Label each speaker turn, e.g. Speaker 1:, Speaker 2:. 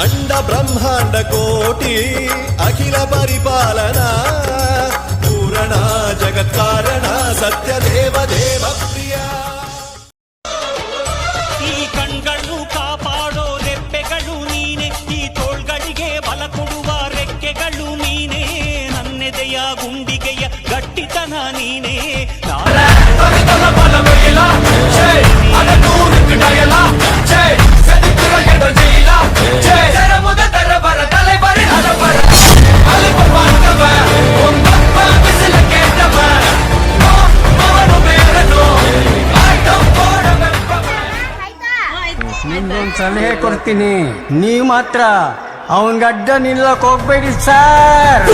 Speaker 1: ಅಂಡ ಬ್ರಹ್ಮಾಂಡ ಕೋಟಿ ಅಖಿಲ ಪರಿಪಾಲನಾ ಪೂರಣ ಜಗತ್ಕಾರಣ ಸತ್ಯ ದೇವ ದೇವ ಪ್ರಿಯ.
Speaker 2: ಈ ಕಣ್ಗಳು ಕಾಪಾಡೋ ರೆಪ್ಪೆಗಳು ನೀನೆ, ಈ ತೋಳ್ಗಳಿಗೆ ಬಲ ಕೊಡುವ ರೆಕ್ಕೆಗಳು ನೀನೆ, ನನ್ನೆದೆಯ ಗುಂಡಿಗೆಯ ಗಟ್ಟಿತನ ನೀನೆ.
Speaker 3: ನಿಮ್ಗೊಂದು ಸಲಹೆ ಕೊಡ್ತೀನಿ, ನೀವು ಮಾತ್ರ ಅವನ್ ಗಡ್ಡ ನಿಲ್ಲಕ್ ಹೋಗ್ಬೇಡಿ ಸರ್.